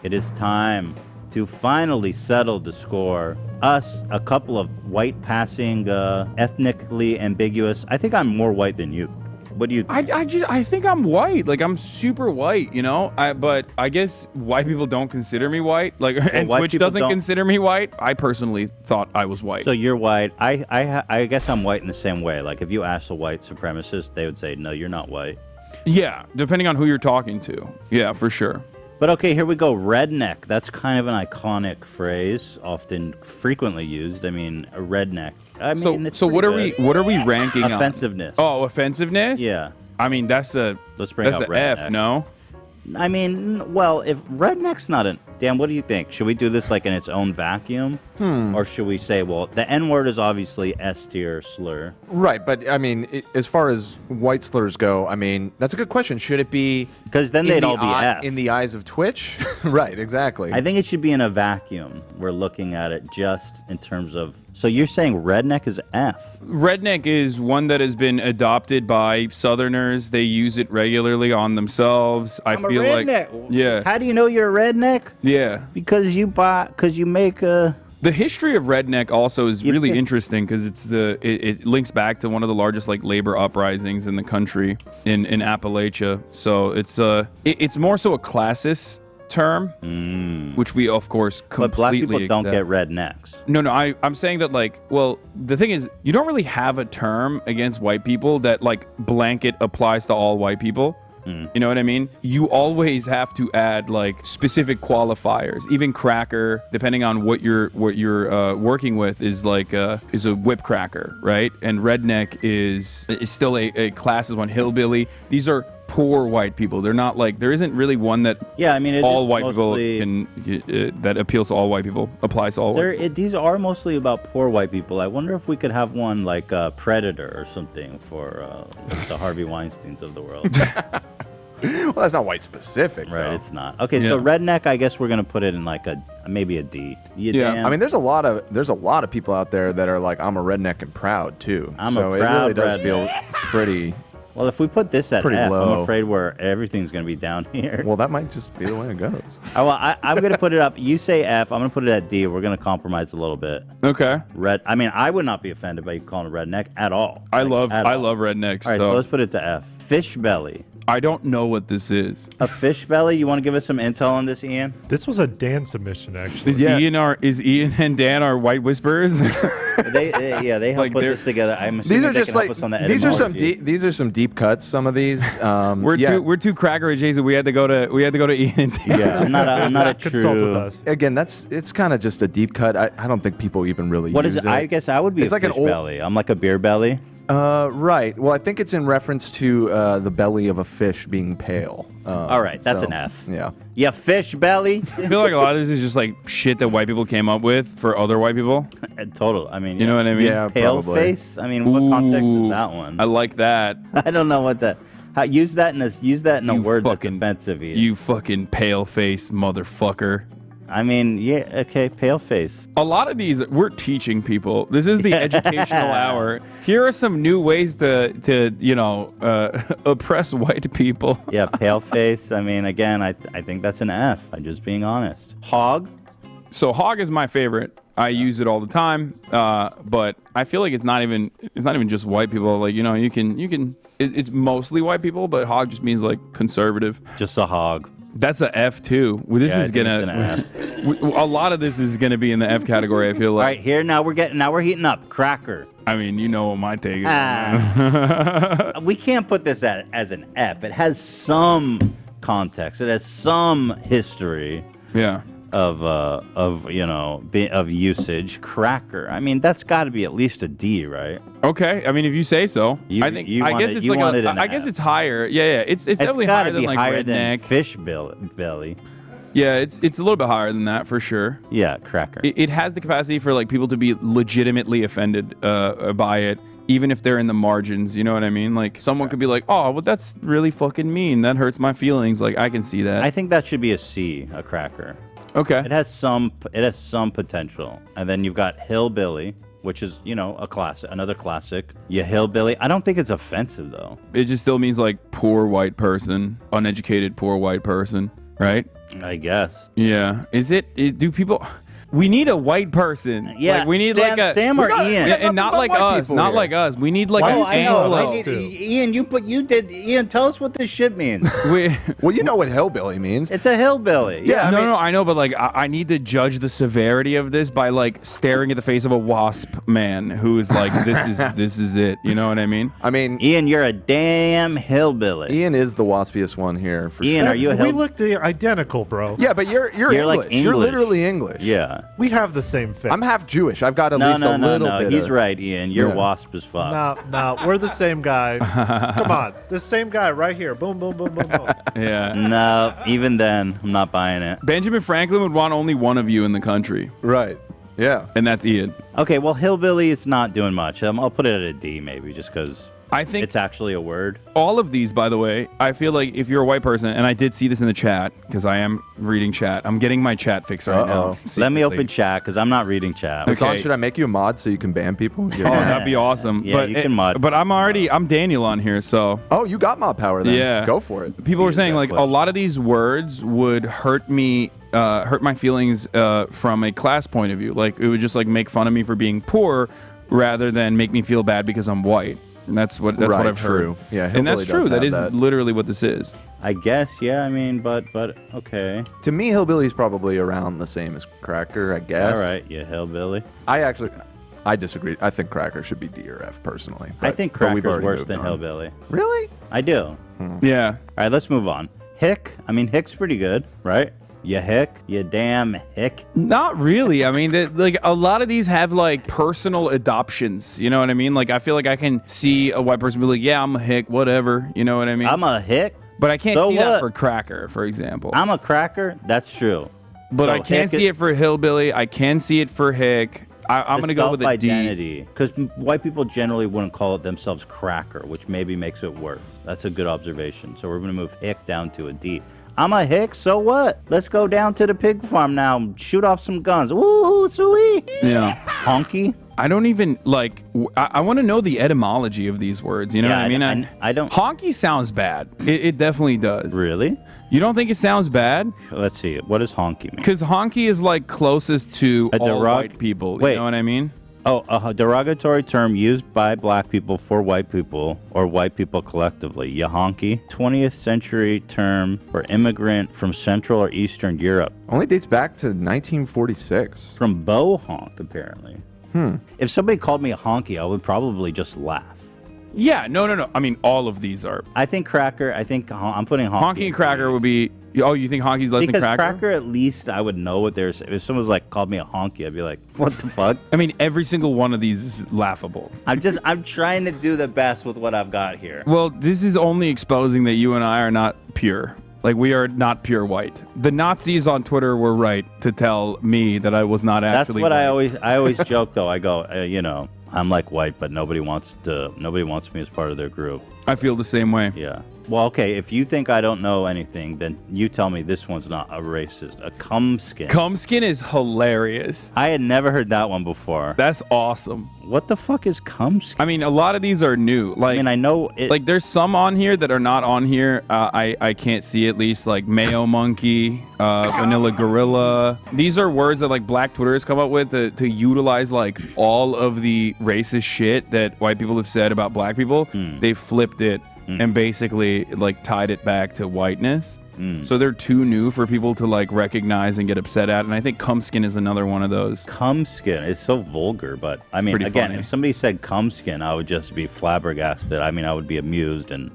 It is time to finally settle the score. Us, a couple of white passing, ethnically ambiguous. I think I'm more white than you. What do you think? I think I'm white. Like, I'm super white, you know? But I guess white people don't consider me white. Like, and white Twitch people doesn't don't- consider me white. I personally thought I was white. So you're white. I guess I'm white in the same way. Like, if you ask a white supremacist, they would say, no, you're not white. Yeah, depending on who you're talking to. Yeah, for sure. But okay, here we go. Redneck. That's kind of an iconic phrase, often frequently used. I mean, a redneck. I mean, it's so what are pretty we ranking on? Offensiveness. Oh, offensiveness? Yeah. I mean, that's a redneck. F, no? I mean, well, if redneck's not an... Dan, what do you think? Should we do this like in its own vacuum? Or should we say, well, the N-word is obviously S-tier slur. Right, but I mean, as far as white slurs go, I mean, that's a good question. Should it be... Because then they'd all be F. In the eyes of Twitch? Right, exactly. I think it should be in a vacuum. We're looking at it just in terms of... So you're saying redneck is F? Redneck is one that has been adopted by Southerners. They use it regularly on themselves. I'm a redneck. Yeah. How do you know you're a redneck? Yeah. Because you make a... The history of redneck also is really interesting because it links back to one of the largest like labor uprisings in the country in Appalachia. So it's more so a classist term, which we of course completely But black people don't accept. get rednecks. No, I'm saying that like, well, the thing is, you don't really have a term against white people that like blanket applies to all white people. You know what I mean? You always have to add like specific qualifiers. Even cracker, depending on what you're working with, is like is a whip cracker, right? And redneck is still a class as one. Hillbilly. These are poor white people. They're not like, there isn't really one that all white people can that appeals to all white people, applies to all white people. These are mostly about poor white people. I wonder if we could have one like Predator or something for the Harvey Weinsteins of the world. Well, that's not white specific, right? though. It's not. Okay, so redneck, I guess we're gonna put it in like maybe a D. I mean, there's a lot of people out there that are like, I'm a redneck and proud too. So it really does feel pretty. Well, if we put this at pretty F, low. I'm afraid where everything's going to be down here. Well, that might just be the way it goes. I'm going to put it up. You say F. I'm going to put it at D. We're going to compromise a little bit. Okay. I mean, I would not be offended by you calling it redneck at all. I love rednecks. All right, so let's put it to F. Fish belly. I don't know what this is. A fish belly? You want to give us some intel on this, Ian? This was a Dan submission, actually. Is Ian and Dan our white whisperers? they helped put this together. I'm assuming these are just like these are some deep cuts. Some of these. We're too cracker adjacent. We had to go to Ian and Dan. Yeah, I'm not a consult with true. us. Again, it's kind of just a deep cut. I don't think people even really What use is it? it. I guess I would be It's a like an fish old- belly. I'm like a beer belly. Right. Well, I think it's in reference to the belly of a fish being pale. All right, that's an F. Yeah. Yeah, fish belly. I feel like a lot of this is just like shit that white people came up with for other white people. Total. I mean, You know what I mean? Yeah, pale probably. face. I mean, what context Ooh, is that one? I like that. I don't know what that. Use that in a You word that's fucking- offensive. Ian. You fucking pale face motherfucker. I mean, yeah, okay, pale face. A lot of these, we're teaching people. This is the educational hour. Here are some new ways to oppress white people. Yeah, pale face. I mean, again, I think that's an F. I'm just being honest. Hog. So hog is my favorite. I use it all the time, but I feel like it's not even just white people. Like, you can. It's mostly white people, but hog just means like conservative. Just a hog. That's a F too. Well, this Yeah, is I think gonna. it's an A lot of this is gonna be in the F category. I feel All like. right, here now we're heating up. Cracker. I mean, you know what my take is. We can't put this as an F. It has some context. It has some history. Yeah. Of usage. Cracker. I mean, that's got to be at least a D, right? Okay. I mean, if you say so. I guess it's like I guess it's higher. Yeah. It's definitely gotta higher than be like higher redneck. than fish belly. Yeah, it's a little bit higher than that for sure. Yeah, cracker. It has the capacity for like people to be legitimately offended by it, even if they're in the margins. You know what I mean? Like someone could be like, "Oh, well, that's really fucking mean. That hurts my feelings." Like I can see that. I think that should be a C, a cracker. Okay. It has some potential. And then you've got hillbilly, which is, another classic. Yeah, hillbilly. I don't think it's offensive though. It just still means like poor white person, uneducated poor white person, right? I guess. Yeah. Do people? We need a white person. Yeah, Like, we need Sam, like a Sam or Ian. Yeah, and not but like white us. people Not here. like us. We need like Oh, an I know. Anglo. Ian, Ian, tell us what this shit means. Well, you know what hillbilly means. It's a hillbilly. Yeah. No, I know, but like I need to judge the severity of this by like staring at the face of a wasp man who's like, this is it. You know what I mean? I mean, Ian, you're a damn hillbilly. Ian is the waspiest one here. For Ian, sure. are you a We hillbilly? look identical, bro. Yeah, but you're You're English. like You're English. literally English. Yeah. We have the same face. I'm half Jewish. I've got at least a little bit. He's of, right, Ian. You're Yeah. wasp as fuck. No, we're the same guy. Come on, the same guy right here. Boom, boom, boom, boom, boom. Yeah. No, even then, I'm not buying it. Benjamin Franklin would want only one of you in the country, Right. Yeah. and that's Ian. Okay, well, hillbilly is not doing much. I'll put it at a D maybe, just because I think it's actually a word. all of these, by the way, I feel like if you're a white person, and I did see this in the chat because I am reading chat. I'm getting my chat fixed right now. Uh-oh. Let me secretly. open chat because I'm not reading chat. Okay. Hassan, should I make you a mod so you can ban people? Oh, that'd be awesome. Yeah, but you can mod. But I'm Daniel on here, so Oh, you got mod power then. Yeah. Go for it. people were Use saying that like a question. lot of these words would hurt me, hurt my feelings from a class point of view. Like it would just like make fun of me for being poor, rather than make me feel bad because I'm white. And that's what Right, I've true. heard. Yeah, and that's hillbilly true. does That have is that. literally what this is. I guess, yeah. I mean, but okay. To me, hillbilly's probably around the same as cracker, I guess. All right, you hillbilly. I disagree. I think cracker should be D or F personally. I but- think but we've cracker's already worse moved than on. hillbilly. Really? I do. Yeah. All right, let's move on. Hick. I mean, hick's pretty good, right? You hick. You damn hick. Not really. I mean, like a lot of these have like personal adoptions. You know what I mean? Like I feel like I can see a white person be like, "Yeah, I'm a hick, whatever." You know what I mean? I'm a hick. but I can't So see that what? for cracker, for example. I'm a cracker. That's true. but So I can't hick see it for hillbilly. I can see it for hick. I'm gonna go with a D. identity because white people generally wouldn't call it themselves cracker, which maybe makes it worse. That's a good observation. So we're gonna move hick down to a D. I'm a hick, so what? Let's go down to the pig farm now and shoot off some guns. Woohoo, sweet. Yeah. Honky. I don't even like. I want to know the etymology of these words. You know Yeah, what I mean? I don't. Honky sounds bad. It definitely does. Really? You don't think it sounds bad? Let's see. What does honky mean? Because honky is like closest to A all derog- white people. Wait. You know what I mean? Oh, a derogatory term used by black people for white people or white people collectively. Ya honky. 20th century term for immigrant from Central or Eastern Europe. Only dates back to 1946. From Bo honk, apparently. If somebody called me a honky, I would probably just laugh. Yeah. No. I mean, all of these are. I think cracker. I'm putting honky. Honky and cracker would be. Oh, you think honky's less Because than cracker, at least I would know what there's. If someone was like called me a honky, I'd be like, what the fuck? I mean, every single one of these is laughable. I'm trying to do the best with what I've got here. Well, this is only exposing that you and I are not pure. Like, we are not pure white. The Nazis on Twitter were right to tell me that I was not That's actually what white. I always joke though. I go, I'm like white, but nobody wants me as part of their group. I feel the same way. Yeah. Well, okay. If you think I don't know anything, then you tell me this one's not a racist. A cumskin. Cumskin is hilarious. I had never heard that one before. That's awesome. What the fuck is cumskin? I mean, a lot of these are new. Like, I mean, I know it. like there's some on here that are not on here. I can't see at least, like Mayo Monkey, Vanilla Gorilla. These are words that like Black Twitter has come up with to utilize like all of the racist shit that white people have said about black people. They flipped it and basically like tied it back to whiteness. So they're too new for people to like recognize and get upset at. And I think cumskin is another one of those. Cumskin. It's so vulgar, but I mean, Pretty again, funny. if somebody said cumskin, I would just be flabbergasted. I mean, I would be amused and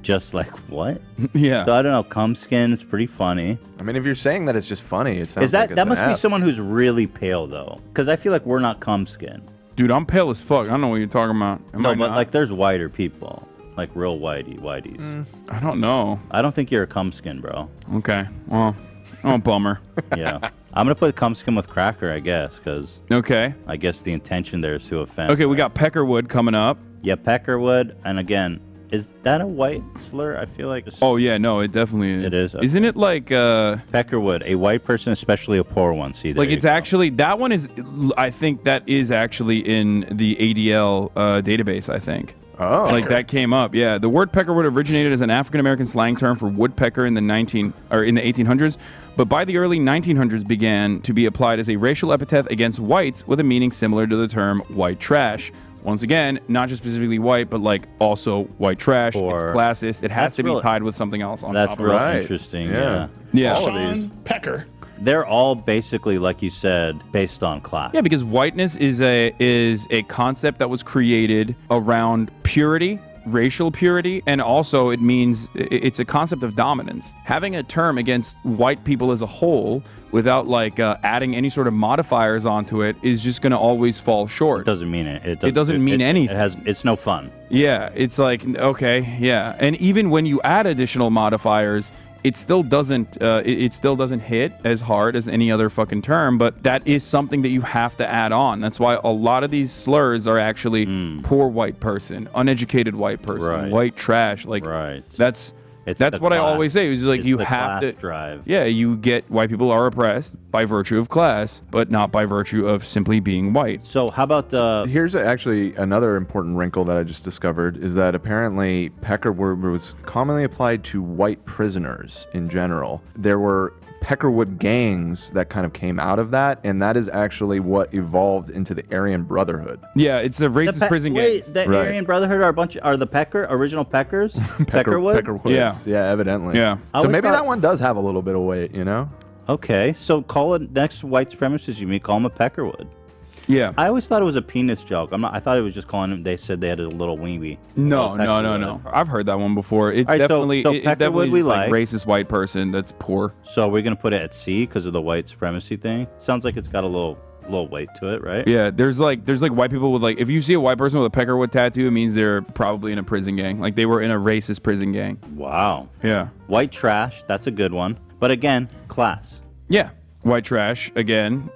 just like, what? Yeah. So I don't know. Cumskin is pretty funny. I mean, if you're saying that it's just funny, it sounds Is that like it's that an must be F. someone who's really pale though? Because I feel like we're not cumskin. Dude, I'm pale as fuck. I don't know what you're talking about. Am I No, but not? like there's whiter people, like real whiteys. I don't know. I don't think you're a cumskin, bro. Okay. Well, oh, bummer. Yeah. I'm gonna put cumskin with cracker, I guess, because Okay. I guess the intention there is to offend. Okay, we got Peckerwood coming up. Yeah, Peckerwood, and again, is that a white slur? I feel like Oh, yeah, no, it definitely is. It is? Okay. Isn't it like, Peckerwood, a white person, especially a poor one. See, there like you it's go. actually, that one is, I think that is actually in the ADL database, I think. Oh. Like that came up. Yeah, the word peckerwood originated as an African American slang term for woodpecker in the 1800s, but by the early 1900s began to be applied as a racial epithet against whites with a meaning similar to the term white trash. Once again, not just specifically white, but like also white trash. Or- it's classist. It has That's to be really- tied with something else on That's top of real it. Right. interesting. Yeah. Yeah. All of these. Sean Pecker. They're all basically, like you said, based on class. Yeah, because whiteness is a concept that was created around purity, racial purity, and also it means it's a concept of dominance. Having a term against white people as a whole without like adding any sort of modifiers onto it is just going to always fall It short. doesn't mean it. It doesn't mean anything. It's no fun. Yeah, it's like okay, yeah, and even when you add additional modifiers, it still doesn't it still doesn't hit as hard as any other fucking term, but that is something that you have to add on. That's why a lot of these slurs are actually poor white person, uneducated white person, Right. white trash. Like Right. that's It's that's the what I class. always say. Is like It's you the have class to drive. Yeah, you get white people are oppressed by virtue of class, but not by virtue of simply being white. So how about Here's actually another important wrinkle that I just discovered is that apparently peckerwood was commonly applied to white prisoners in general. There were peckerwood gangs that kind of came out of that, and that is actually what evolved into the Aryan Brotherhood. Yeah, it's a racist prison gang. Wait, the Right. Aryan Brotherhood are the original Peckers? Peckerwood? Peckerwoods. Yeah, evidently. Yeah. I So always maybe thought- that one does have a little bit of weight, you know? Okay, so call it next white supremacist you meet, call him a Peckerwood. Yeah. I always thought it was a penis joke. I thought it was just calling him. They said they had a little weeby. No, Little no. Peckerwood. I've heard that one before. It's All right, so- definitely so it's definitely Peckerwood we just like like. racist white person that's poor. So we're gonna put it at C because of the white supremacy thing. Sounds like it's got a little weight to it, right? Yeah, there's like white people with like if you see a white person with a peckerwood tattoo, it means they're probably in a prison gang. Like they were in a racist prison gang. Wow. Yeah. White trash. That's a good one. But again, class. Yeah. White trash again.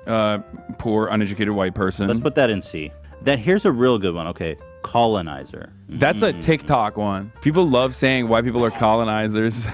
Poor uneducated white person. Let's put that in C. Then here's a real good one. Okay, colonizer. That's a TikTok one. People love saying white people are colonizers.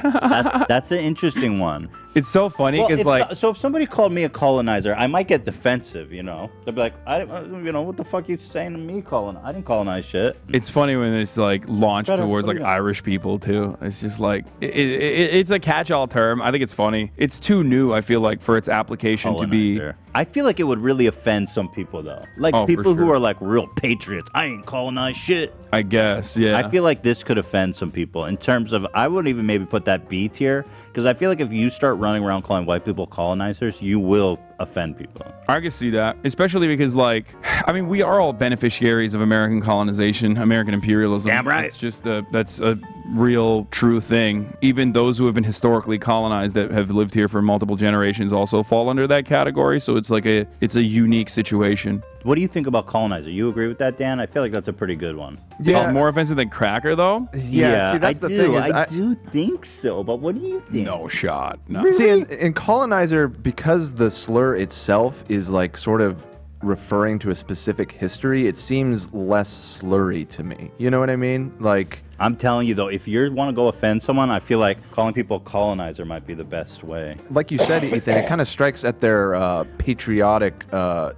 That's an interesting one. It's so funny Well, because if somebody called me a colonizer, I might get defensive. You know, they'd be like, what the fuck you saying to me? I didn't colonize shit. it's funny when it's like launched Better- towards like yeah. Irish people too. It's just like it's a catch-all term. I think it's funny. It's too new. I feel like for its application to be. Colonizer. I feel like it would really offend some people though, like Oh, for people who sure. are like real patriots. I ain't colonized shit. I guess. Yeah. I feel like this could offend some people in terms of I wouldn't even maybe put that B tier because I feel like if you start running around calling white people colonizers, you will offend people. I can see that, especially because, like, I mean, we are all beneficiaries of American colonization, American imperialism. Damn right. It's just that's a real, true thing. Even those who have been historically colonized that have lived here for multiple generations also fall under that category. So it's like it's a unique situation. What do you think about colonizer? You agree with that, Dan? I feel like that's a pretty good one. Yeah. More offensive than cracker, though. Yeah, see, that's the thing is I do think so, but what do you think? No shot. No. See, in colonizer, because the slur itself is like sort of referring to a specific history, it seems less slurry to me. You know what I mean? Like, I'm telling you though, if you want to go offend someone, I feel like calling people colonizer might be the best way. like you said, Ethan, it kind of strikes at their patriotic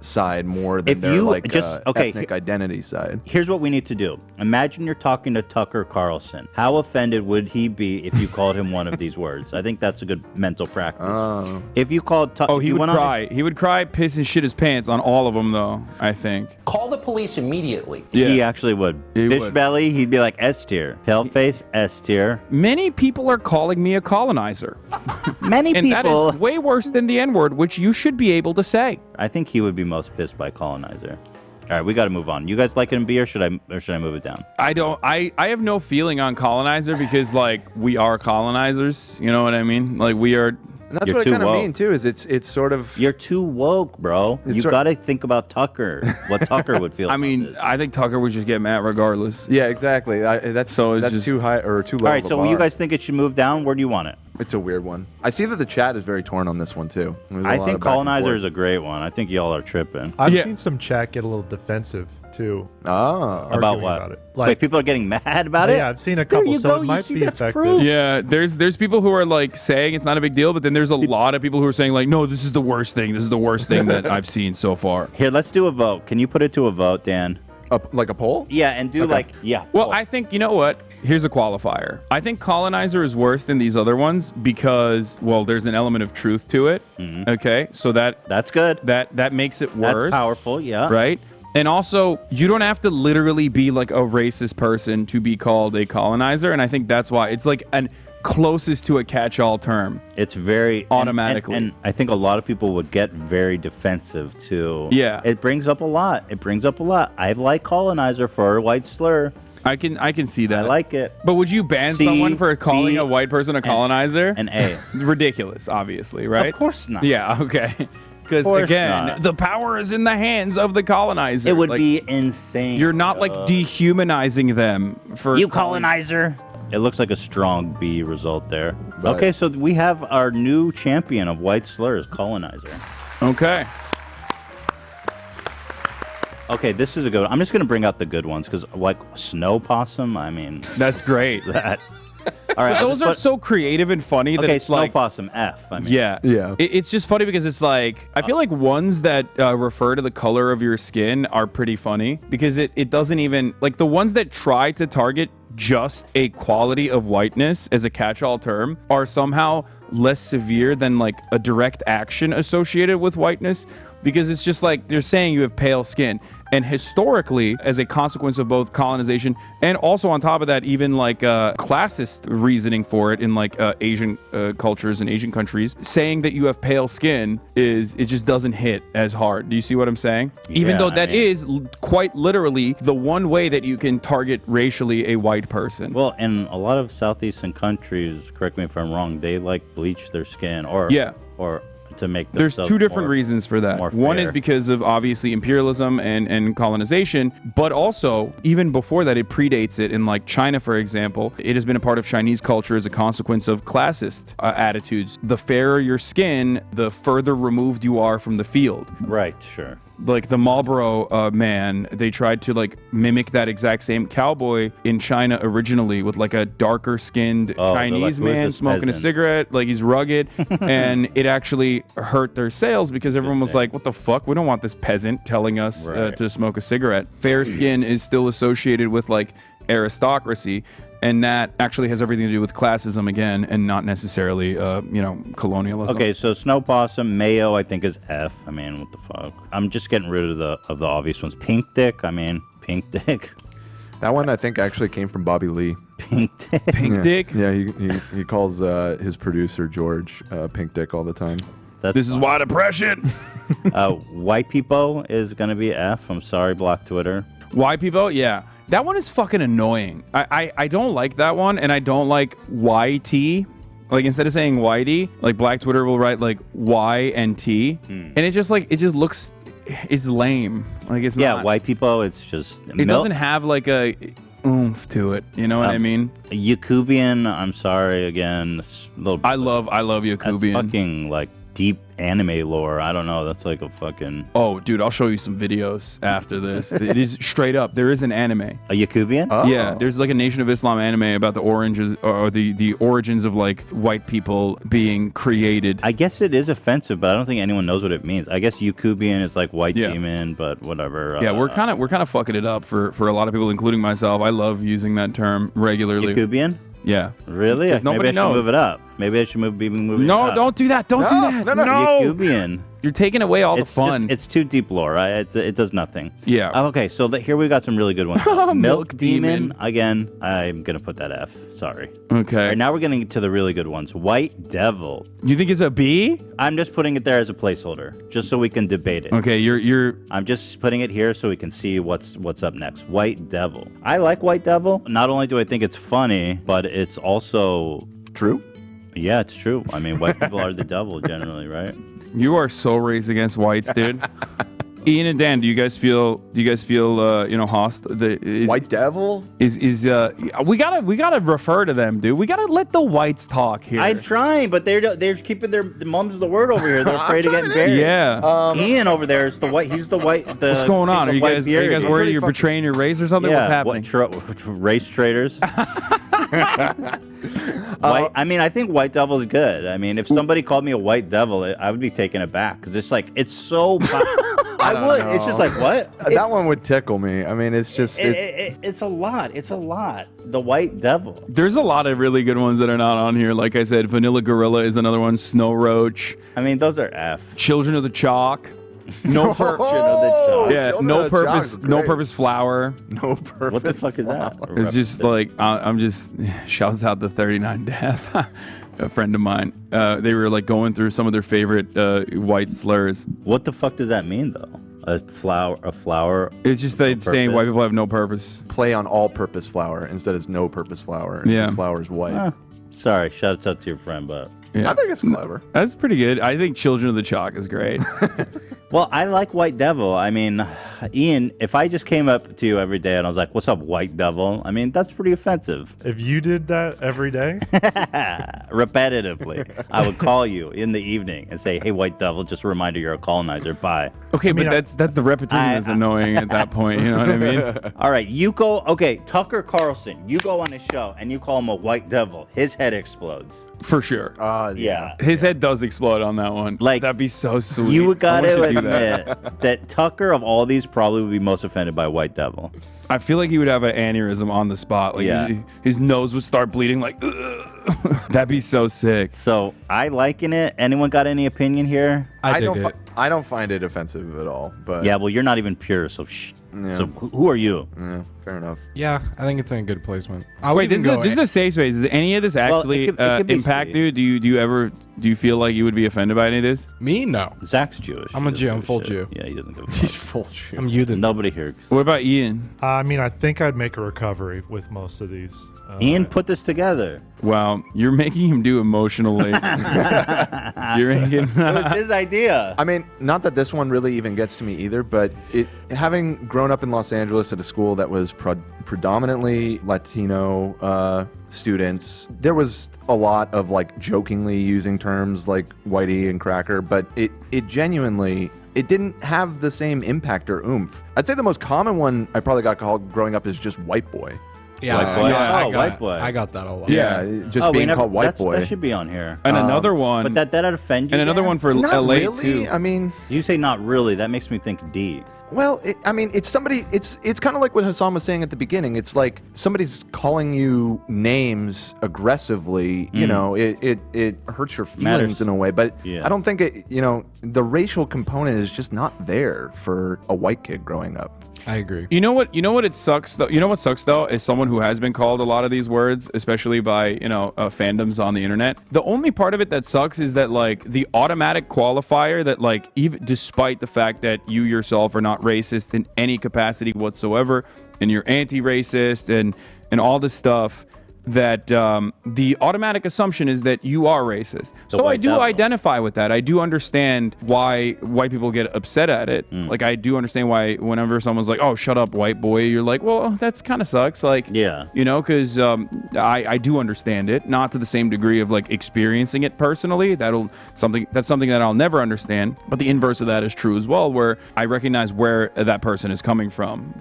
side more than If their you like just- okay, ethnic identity side. Here's what we need to do. Imagine you're talking to Tucker Carlson. How offended would he be if you called him one of these words? I think that's a good mental practice. Oh. If you called Tucker, Oh, he would cry. He would cry, piss and shit his pants on all of them, though. I think. Call the police immediately. Yeah. He actually would. He Fish would. belly, he'd be like S tier. Paleface, S tier. Many people are calling me a colonizer. Many And that people. is way worse than the N-word, which you should be able to say. I think he would be most pissed by colonizer. All right, we got to move on. You guys like it in B or should I move it down? I have no feeling on colonizer because, like, we are colonizers. You know what I mean? Like, we are... And that's You're what I too kind of woke. mean too. Is it's sort of You're too woke, bro. It's You sort- got to think about Tucker. What Tucker would feel. I about mean, this. I think Tucker would just get mad regardless. yeah, exactly. That's So it's that's just- too high or too low. All right, of a so bar. you guys think it should move down? Where do you want it? It's a weird one. I see that the chat is very torn on this one too. There's a I lot think of back and colonizer forth. is a great one. I think y'all are tripping. I've Yeah. seen some chat get a little defensive too. Oh. About arguing what? about it. Wait, Like- people are getting mad about it? Yeah, I've seen a There couple, you so go. it You might see, be that's effective. proof. Yeah, there's people who are like saying it's not a big deal, but then there's a lot of people who are saying like, no, this is the worst thing. This is the worst thing that I've seen so far. Here, let's do a vote. Can you put it to a vote, Dan? Like a poll? Yeah, and do Well, I think, you know what? Here's a qualifier. I think colonizer is worse than these other ones because, well, there's an element of truth to it. Okay, so that's good. That makes it worse. That's powerful, yeah. Right? And also, you don't have to literally be like a racist person to be called a colonizer, and I think that's why it's like an closest to a catch-all term. It's very automatically, and I think a lot of people would get very defensive too. Yeah, it brings up a lot. I like colonizer for a white slur. I can see that. I like it. But would you ban someone for calling a white person a colonizer? An A. Ridiculous, obviously, right? Of course not. Yeah, okay. Because again, the power is in the hands of the colonizer. It would be insane. You're not like dehumanizing them for you colonizer. It looks like a strong B result there. Right. Okay, so we have our new champion of white slurs, colonizer. Okay. Okay, this is a good one. I'm just going to bring out the good ones because, like, snow possum, I mean... That's great. That. All right, those are so creative and funny that it's snow like... possum, F. I mean. Yeah. It's just funny because it's like... I feel like ones that refer to the color of your skin are pretty funny because it doesn't even... Like, the ones that try to target just a quality of whiteness as a catch-all term are somehow less severe than, like, a direct action associated with whiteness. Because it's just like they're saying you have pale skin. And historically, as a consequence of both colonization and also on top of that, even like classist reasoning for it in like Asian cultures and Asian countries, saying that you have pale skin it just doesn't hit as hard. Do you see what I'm saying? Even though that is quite literally the one way that you can target racially a white person. Well, in a lot of Southeastern countries, correct me if I'm wrong, they like bleach their skin or to make there's two different reasons for that. One is because of obviously imperialism and colonization, but also even before that, it predates it. In like China, for example, it has been a part of Chinese culture as a consequence of classist attitudes. The fairer your skin, the further removed you are from the field. Right, sure. Like the Marlboro man, they tried to like mimic that exact same cowboy in China originally with like a darker skinned Chinese man smoking a cigarette, like he's rugged, and it actually hurt their sales because everyone was like, what the fuck? We don't want this peasant telling us to smoke a cigarette. Fair skin is still associated with like aristocracy. And that actually has everything to do with classism again, and not necessarily, colonialism. Okay, so snow possum, mayo, I think is F. I mean, what the fuck? I'm just getting rid of the obvious ones. Pink dick, I mean, pink dick. That one I think actually came from Bobby Lee. Pink dick. Pink dick. Yeah, he calls his producer George Pink Dick all the time. This is why depression. White people is gonna be F. I'm sorry, Block Twitter. White people, yeah. That one is fucking annoying. I don't like that one, and I don't like YT. Like, instead of saying YD, like, Black Twitter will write, like, Y and T. And it's just, like, it just looks... It's lame. Like, it's not... Yeah, white people, it's just... It doesn't have, like, a oomph to it. You know what I mean? Yakubian, I'm sorry, again. I love Yakubian. That's fucking, like, deep anime lore. I don't know. That's like a fucking... Oh, dude, I'll show you some videos after this. It is straight up. There is an anime. A Yakubian? Oh. Yeah, there's like a Nation of Islam anime about the origins of like white people being created. I guess it is offensive, but I don't think anyone knows what it means. I guess Yakubian is like white demon, but whatever. Yeah, we're kind of fucking it up for a lot of people, including myself. I love using that term regularly. Yakubian? Yeah. Really? Nobody Maybe I should knows. move it up. Maybe I should be moving it No, up. don't do that. Don't do that. No. Yakubian. You're taking away all the fun. It's too deep lore, right? It does nothing. Yeah. Okay, so here we got some really good ones. Milk Demon. Demon. Again, I'm going to put that F. Sorry. Okay. All right, now we're getting to the really good ones. White Devil. You think it's a B? I'm just putting it there as a placeholder, just so we can debate it. Okay, you're I'm just putting it here so we can see what's up next. White Devil. I like White Devil. Not only do I think it's funny, but it's also... True? Yeah, it's true. I mean, white people are the devil generally, right? You are so racist against whites, dude. Ian and Dan, do you guys feel hostile? White Devil? We gotta refer to them, dude. We gotta let the whites talk here. I'm trying, but they're keeping their mum's the word over here. They're afraid of getting buried. Yeah. Ian over there is the white. He's the white. What's going on? Are you guys worried you're betraying your race or something? Yeah. What's happening? Race traitors. I mean, I think White Devil is good. I mean, if somebody called me a White Devil, I would be taken aback because it's like it's so. I would. It's just like, what? That one would tickle me. I mean, it's just It's a lot. It's a lot. The White Devil. There's a lot of really good ones that are not on here. Like I said, Vanilla Gorilla is another one. Snow Roach. I mean, those are F. Children of the Chalk. No purpose. Oh, Yeah, Children no of the purpose. Chalk's No great. purpose flower. No purpose. What the fuck is that? It's just like I'm just shouts out to 39 Death, a friend of mine. They were like going through some of their favorite white slurs. What the fuck does that mean, though? A flower. It's just that it's saying purpose. white people have no purpose. Play on all-purpose flour instead of no-purpose flour. Yeah. Just flour is white. Sorry, shout out to your friend, but Yeah. I think it's clever. That's pretty good. I think Children of the Chalk is great. well, I like White Devil. I mean, Ian, if I just came up to you every day and I was like, "What's up, White Devil?" I mean, that's pretty offensive. If you did that every day, Repetitively, I would call you in the evening and say, "Hey, White Devil, just a reminder you're a colonizer." Bye. Okay, mean, but that's the repetition that's annoying at that point. You know what I mean? All right, you go. Okay, Tucker Carlson, you go on his show and you call him a White Devil. His head explodes. For sure. Yeah. His head does explode on that one. Like, that'd be so sweet. You gotta Someone should do that. admit that Tucker, of all these, probably would be most offended by White Devil. I feel like he would have an aneurysm on the spot. Like Yeah. his nose would start bleeding. Like, ugh. That'd be so sick. So I liking it. Anyone got any opinion here? I dig it. I don't find it offensive at all. But Yeah, well, you're not even pure, so shh. Yeah. So who are you? yeah, fair enough. Yeah, I think it's in a good placement. I would Wait, this even is a safe space. Does any of this Well, it actually could be impact sweet. you? Do you feel like you would be offended by any of this? me? No, Zach's Jewish. I'm He a doesn't Jew. give I'm a full shit. Jew. Yeah, he doesn't give a He's fuck. full shit. I'm Yuden. Nobody here. What about Ian? I mean, I think I'd make a recovery with most of these. Ian put this together. Wow, you're making him do emotional labor. You're making. It was his idea. I mean, not that this one really even gets to me either, but having grown up in Los Angeles at a school that was predominantly Latino students, there was a lot of like jokingly using terms like whitey and cracker, but it genuinely, it didn't have the same impact or oomph. I'd say the most common one I probably got called growing up is just white boy. Yeah, White boy? I Oh, got, white boy. I got that a lot. Yeah. Just being called white that's- boy. That should be on here. And another one. But that'd offend you. and another Dan? one for Not LA really. too. I mean, You say not really. That makes me think D. well, it's somebody. It's kind of like what Hasan was saying at the beginning. It's like somebody's calling you names aggressively. You know, it hurts your feelings Matters. in a way. But Yeah. I don't think it. You know, the racial component is just not there for a white kid growing up. I agree. You know what? It sucks though. You know what sucks though is someone who has been called a lot of these words, especially by fandoms on the internet. The only part of it that sucks is that like the automatic qualifier that like even despite the fact that you yourself are not racist in any capacity whatsoever, and you're anti-racist and all this stuff. That the automatic assumption is that you are racist. So I white do devil. identify with that. I do understand why white people get upset at it. Like I do understand why whenever someone's like, "Oh, shut up, white boy," you're like, "Well, that's kind of sucks." Like, Yeah. because I do understand it, not to the same degree of like experiencing it personally. That's something that I'll never understand. But the inverse of that is true as well, where I recognize where that person is coming from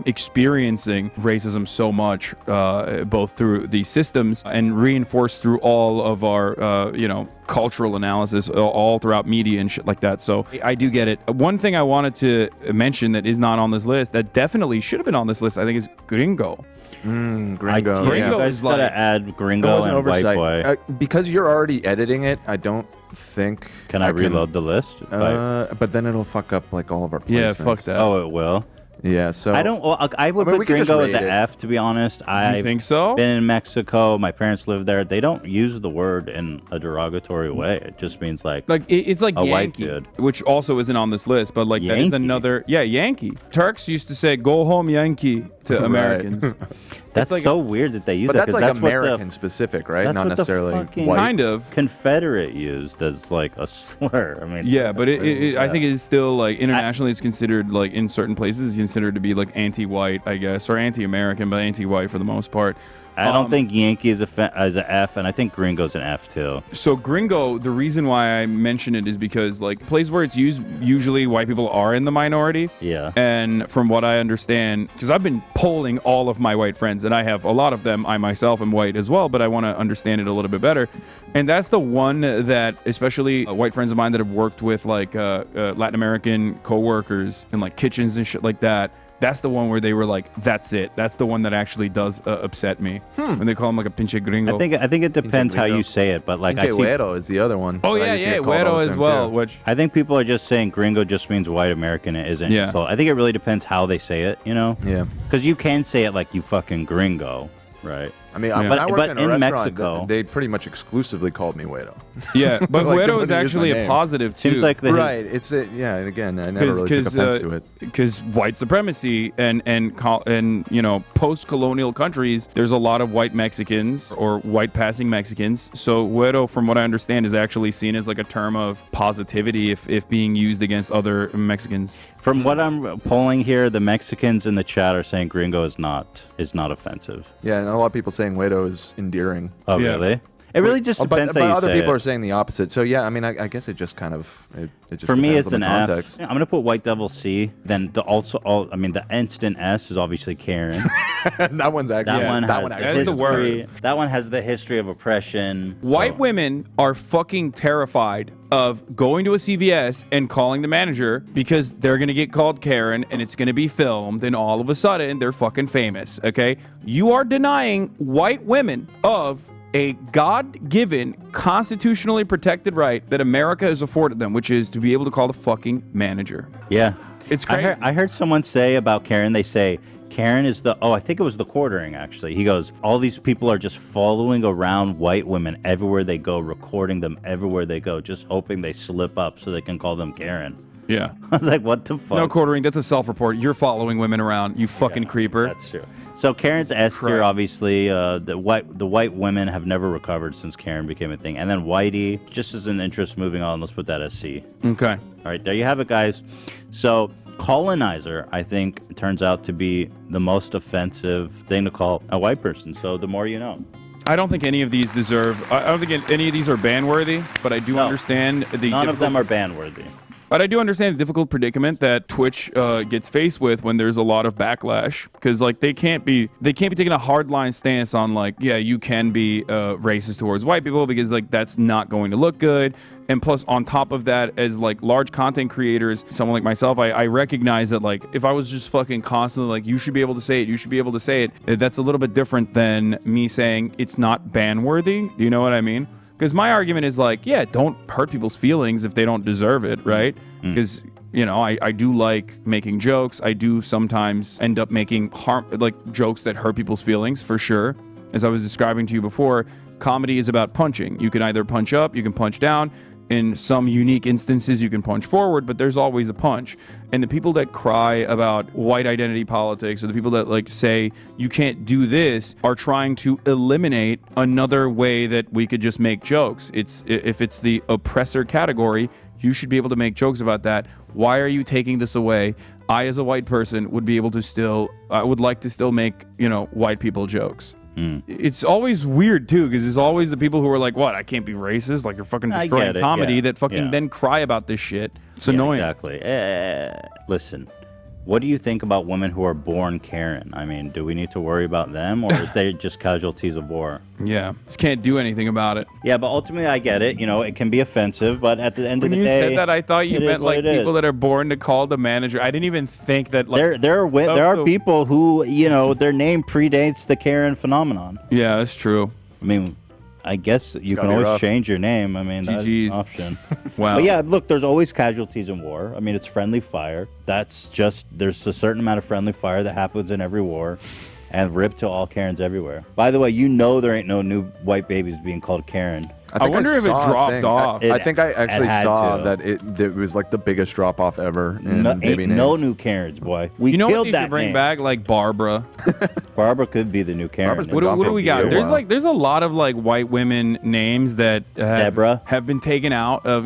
experiencing racism so much, both through the systems and reinforced through all of our, cultural analysis all throughout media and shit like that. So I do get it. One thing I wanted to mention that is not on this list that definitely should have been on this list, I think, is gringo. Gringo. Yeah, Gringo you guys is gotta like- add That Gringo was an and White oversight. Boy. Because you're already editing it, I don't think. Can I reload the list? But then it'll fuck up like all of our placements. Yeah, fuck that. Oh, it will. Yeah, so I don't. Well, I would I mean, put we could just Gringo as rate an it. F, to be honest. I've think so? been in Mexico. My parents live there. They don't use the word in a derogatory way. It just means like It's like A white Yankee, dude. which also isn't on this list, but like that is Yankee? another. Yeah, Yankee. Turks used to say "Go home, Yankee" to Right. Americans. that's like so weird that they use but that. that's 'cause like what American specific, right? that's Not what the necessarily fucking- white. Kind of. Confederate used as like a slur. I mean, Yeah, but I yeah. think it's still like internationally, it's considered like in certain places, it's considered to be like anti-white, I guess, or anti-American, but anti-white for the most part. I don't think Yankee is as an F, and I think Gringo's an F too. So Gringo, the reason why I mention it is because like places where it's used, usually white people are in the minority. Yeah. And from what I understand, because I've been polling all of my white friends, and I have a lot of them. I myself am white as well, but I want to understand it a little bit better. And that's the one that, especially white friends of mine that have worked with like Latin American coworkers in like kitchens and shit like that. That's the one where they were like, "That's it." That's the one that actually does upset me when they call him like a pinche gringo. I think it depends how you say it, but like I see, Güero is the other one. Oh that I yeah, used to yeah, get called all güero the as time, well. too. Which I think people are just saying gringo just means white American. It isn't. Yeah. So I think it really depends how they say it. You know. Yeah. Because you can say it like you fucking gringo, right? I mean, Yeah. when I But worked in a in restaurant, Mexico- they pretty much exclusively called me güero. yeah, but Like, they güero is wouldn't use my actually a name. positive too. Seems like the Right. It's a, yeah. And again, I never really took offense to it. Because white supremacy and you know post-colonial countries, there's a lot of white Mexicans or white passing Mexicans. So güero, from what I understand, is actually seen as like a term of positivity if being used against other Mexicans. From what I'm polling here, the Mexicans in the chat are saying gringo is not offensive. Yeah, and a lot of people saying güero is endearing. Oh, Yeah. really? It really just depends but how you other say people it. are saying the opposite. So yeah, I mean, I guess it just kind of it just For me, depends it's on an the F. context. I'm gonna put White Devil C. Then the instant S is obviously Karen. That one's actually That one that has one the actually That's the is word. history. That one has the history of oppression. White So- women are fucking terrified of going to a CVS and calling the manager because they're going to get called Karen and it's going to be filmed and all of a sudden they're fucking famous, okay? You are denying white women of a God-given, constitutionally protected right that America has afforded them, which is to be able to call the fucking manager. Yeah. It's crazy. I heard someone say about Karen, they say, Karen is I think it was the quartering, actually. He goes, all these people are just following around white women everywhere they go, recording them everywhere they go, just hoping they slip up so they can call them Karen. Yeah. I was like, what the fuck? No quartering, that's a self-report. You're following women around, you fucking creeper. That's true. So Karen's S tier, obviously. The white women have never recovered since Karen became a thing. And then Whitey, just as an interest moving on, let's put that as C. Okay. All right, there you have it, guys. So colonizer, I think, turns out to be the most offensive thing to call a white person. So the more you know. I don't think any of these I don't think any of these are ban-worthy, but I do No. understand the None of difficult- them are ban-worthy. But I do understand the difficult predicament that Twitch gets faced with when there's a lot of backlash, because like they can't be taking a hardline stance on like, yeah, you can be racist towards white people because like that's not going to look good. And plus, on top of that, as like large content creators, someone like myself, I recognize that like if I was just fucking constantly like, you should be able to say it, you should be able to say it, that's a little bit different than me saying it's not ban-worthy. Do you know what I mean? Because my argument is like, yeah, don't hurt people's feelings if they don't deserve it, right? Because, you know, I do like making jokes. I do sometimes end up making jokes that hurt people's feelings, for sure. As I was describing to you before, comedy is about punching. You can either punch up, you can punch down. In some unique instances, you can punch forward, but there's always a punch. And the people that cry about white identity politics, or the people that like say you can't do this, are trying to eliminate another way that we could just make jokes. If it's the oppressor category, you should be able to make jokes about that. Why are you taking this away? I, as a white person, would be able to would like to still make, you know, white people jokes. It's always weird too, because it's always the people who are like, "What? I can't be racist." Like you're fucking I destroying get it, comedy yeah, that fucking yeah. then cry about this shit. It's Yeah, annoying. Exactly. Listen, what do you think about women who are born Karen? I mean, do we need to worry about them, or is they just casualties of war? Yeah, just can't do anything about it. Yeah, but ultimately, I get it. You know, it can be offensive, but at the end When of the you day, said that, I thought you it is meant what like it people is. that are born to call the manager. I didn't even think that. Like, there are the- people who, you know, their name predates the Karen phenomenon. yeah, that's true. I mean, I guess you gotta can be always rough. change your name. I mean, that's GGs. an option. Wow. But yeah, look, there's always casualties in war. I mean, it's friendly fire. There's a certain amount of friendly fire that happens in every war. And rip to all Karens everywhere. By the way, you know there ain't no new white babies being called Karen. I wonder if it saw a dropped thing. off. I think I actually had saw to. that it was like the biggest drop off ever in No, baby ain't names. no new Karens, boy. We You know what killed they that should bring name. back? Like Barbara. Barbara could be the new Karen. Barbara's been What gone do for we a got? while. There's a lot of like white women names that Deborah. have been taken out of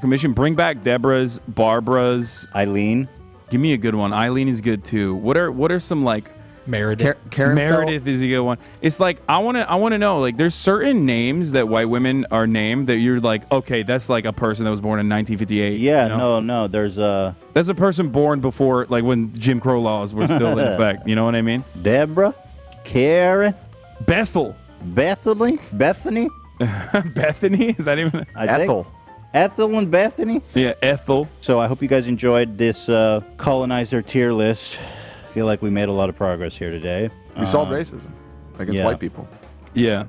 commission. Bring back Deborah's, Barbara's. Eileen. Give me a good one. Eileen is good too. What are some like Meredith. Karen Meredith is a good one. It's like I want to know, like, there's certain names that white women are named that you're like, okay, that's like a person that was born in 1958. Yeah, you know? no. There's That's a person born before, like, when Jim Crow laws were still in effect. You know what I mean? Deborah, Karen, Bethel. Bethany, Bethany? Is that even? Ethel. Ethel and Bethany. Yeah, Ethel. So I hope you guys enjoyed this colonizer tier list. I feel like we made a lot of progress here today. We solved racism against yeah. white people. Yeah.